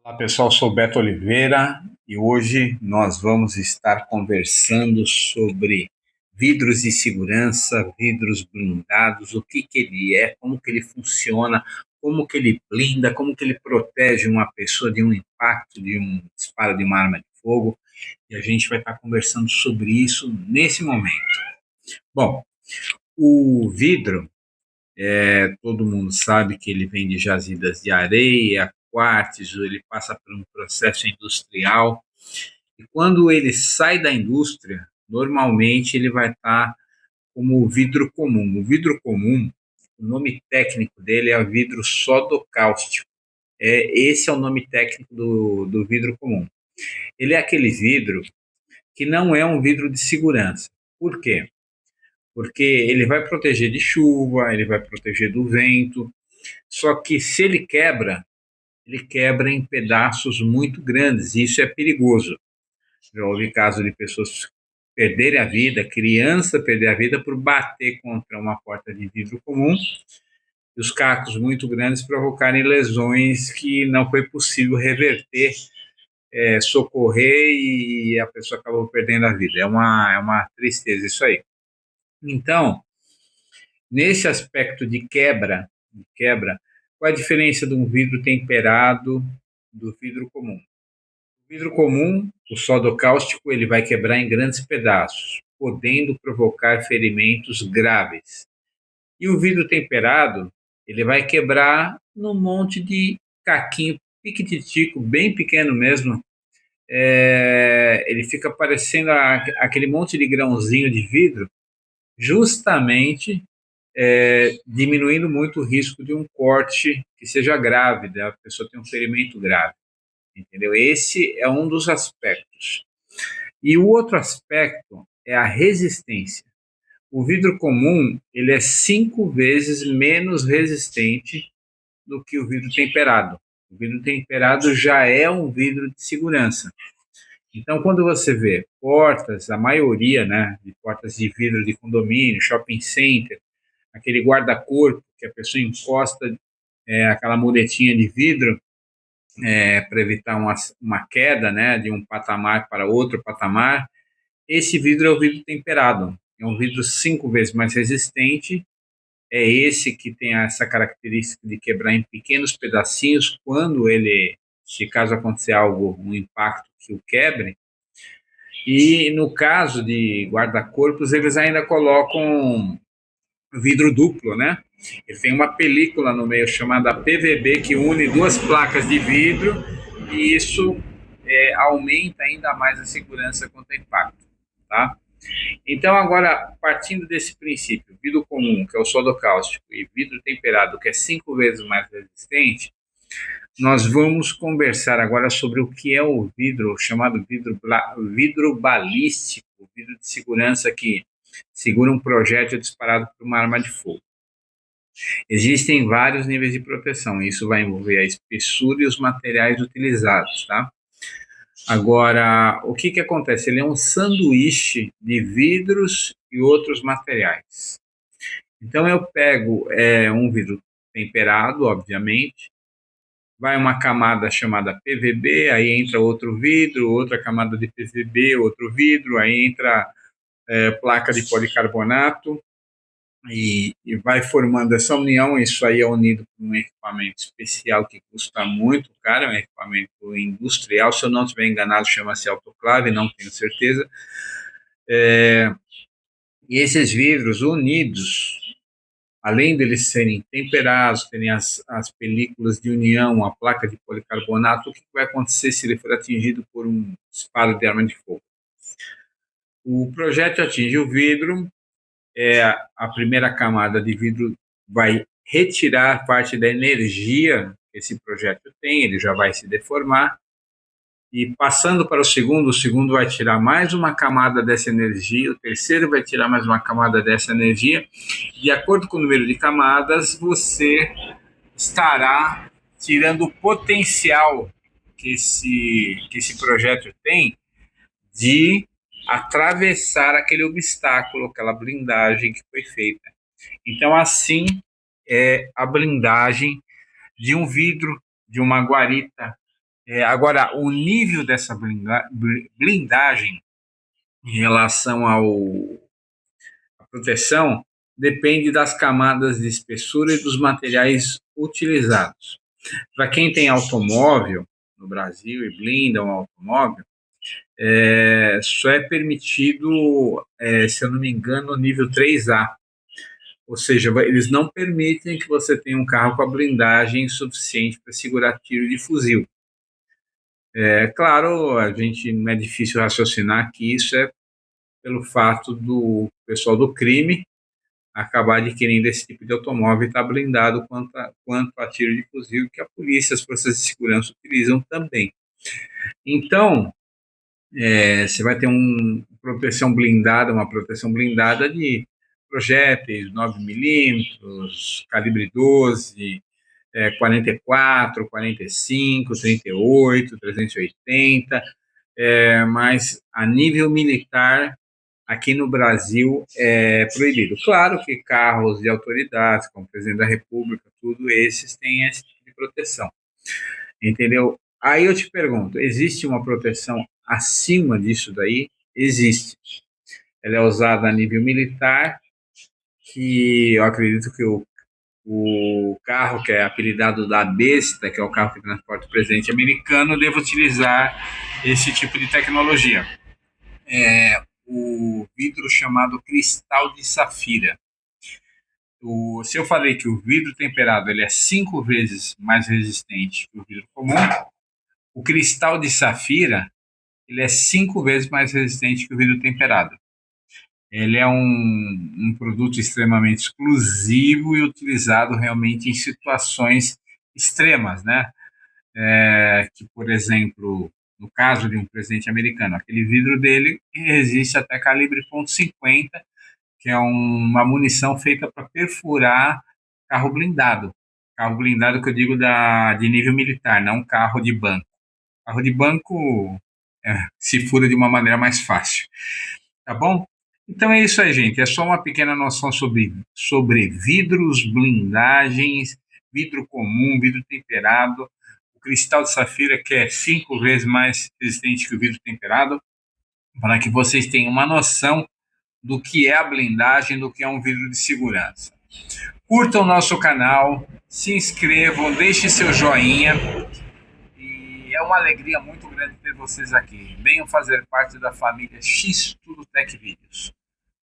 Olá pessoal, sou Beto Oliveira e hoje nós vamos estar conversando sobre vidros de segurança, vidros blindados, o que que ele é, como que ele funciona, como que ele blinda, como que ele protege uma pessoa de um impacto, de um disparo de uma arma de fogo. E a gente vai estar conversando sobre isso nesse momento. Bom, o vidro, todo mundo sabe que ele vem de jazidas de areia, quartzo, ele passa por um processo industrial. E quando ele sai da indústria, normalmente ele vai estar como o vidro comum. O vidro comum, o nome técnico dele é vidro sodocáustico. Esse é o nome técnico do vidro comum. Ele é aquele vidro que não é um vidro de segurança. Por quê? Porque ele vai proteger de chuva, ele vai proteger do vento, só que se ele quebra em pedaços muito grandes, e isso é perigoso. Já houve casos de pessoas perderem a vida, criança perder a vida por bater contra uma porta de vidro comum, e os cacos muito grandes provocarem lesões que não foi possível reverter, socorrer, e a pessoa acabou perdendo a vida. É uma tristeza isso aí. Então, nesse aspecto de quebra, qual a diferença de um vidro temperado do vidro comum? O vidro comum, o soda cáustico, ele vai quebrar em grandes pedaços, podendo provocar ferimentos graves. E o vidro temperado, ele vai quebrar num monte de caquinho piquititico, bem pequeno mesmo. Ele fica parecendo aquele monte de grãozinho de vidro, justamente diminuindo muito o risco de um corte que seja grave, da pessoa ter um ferimento grave, entendeu? Esse é um dos aspectos. E o outro aspecto é a resistência. O vidro comum, ele é 5 vezes menos resistente do que o vidro temperado. O vidro temperado já é um vidro de segurança. Então, quando você vê portas, a maioria, né, de portas de vidro de condomínio, shopping center, aquele guarda-corpo que a pessoa encosta aquela muretinha de vidro para evitar uma queda, né, de um patamar para outro patamar. Esse vidro é o vidro temperado, é um vidro 5 vezes mais resistente. É esse que tem essa característica de quebrar em pequenos pedacinhos quando ele, se caso acontecer algo, um impacto que o quebre. E no caso de guarda-corpos, eles ainda colocam vidro duplo, né? Ele tem uma película no meio chamada PVB que une duas placas de vidro, e isso aumenta ainda mais a segurança contra impacto, tá? Então, agora, partindo desse princípio, vidro comum, que é o soda cáustico, e vidro temperado, que é 5 vezes mais resistente, nós vamos conversar agora sobre o que é o vidro, chamado vidro balístico, vidro de segurança que segura um projétil disparado por uma arma de fogo. Existem vários níveis de proteção, isso vai envolver a espessura e os materiais utilizados, tá? Agora, o que que acontece? Ele é um sanduíche de vidros e outros materiais. Então, eu pego um vidro temperado, obviamente, vai uma camada chamada PVB, aí entra outro vidro, outra camada de PVB, outro vidro, aí entra placa de policarbonato, e vai formando essa união. Isso aí é unido por um equipamento especial que custa muito caro, é um equipamento industrial, se eu não estiver enganado, chama-se autoclave, não tenho certeza. E esses vidros unidos, além deles serem temperados, terem as películas de união, a placa de policarbonato, o que vai acontecer se ele for atingido por um disparo de arma de fogo? O projétil atinge o vidro, a primeira camada de vidro vai retirar parte da energia que esse projétil tem, ele já vai se deformar, e passando para o segundo vai tirar mais uma camada dessa energia, o terceiro vai tirar mais uma camada dessa energia. De acordo com o número de camadas, você estará tirando o potencial que esse projétil tem de atravessar aquele obstáculo, aquela blindagem que foi feita. Então, assim é a blindagem de um vidro, de uma guarita, Agora, o nível dessa blindagem em relação à proteção depende das camadas de espessura e dos materiais utilizados. Para quem tem automóvel no Brasil e blinda um automóvel, só é permitido, se eu não me engano, nível 3A. Ou seja, eles não permitem que você tenha um carro com a blindagem suficiente para segurar tiro de fuzil. É claro, a gente não é difícil raciocinar que isso é pelo fato do pessoal do crime acabar adquirindo esse tipo de automóvel e estar blindado quanto a tiro de fuzil, que a polícia, as forças de segurança utilizam também. Então, você vai ter uma proteção blindada de projéteis 9 mm, calibre 12, 44, 45, 38, 380, mas a nível militar, aqui no Brasil, é proibido. Claro que carros de autoridades, como o presidente da República, tudo esses têm esse tipo de proteção, entendeu? Aí eu te pergunto, existe uma proteção acima disso daí? Existe. Ela é usada a nível militar, que eu acredito que o carro que é apelidado da Besta, que é o carro que transporta o presidente americano, deve utilizar esse tipo de tecnologia. O vidro chamado cristal de safira. Se eu falei que o vidro temperado ele é 5 vezes mais resistente que o vidro comum, o cristal de safira ele é 5 vezes mais resistente que o vidro temperado. Ele é um produto extremamente exclusivo e utilizado realmente em situações extremas, né? Que, por exemplo, no caso de um presidente americano, aquele vidro dele resiste até calibre .50, que é uma munição feita para perfurar carro blindado. Carro blindado que eu digo de nível militar, não carro de banco. Carro de banco se fura de uma maneira mais fácil. Tá bom? Então é isso aí, gente. É só uma pequena noção sobre vidros, blindagens, vidro comum, vidro temperado, o cristal de safira, que é 5 vezes mais resistente que o vidro temperado, para que vocês tenham uma noção do que é a blindagem, do que é um vidro de segurança. Curtam o nosso canal, se inscrevam, deixem seu joinha. E é uma alegria muito grande ter vocês aqui. Venham fazer parte da família X Tudo Tech Vídeos.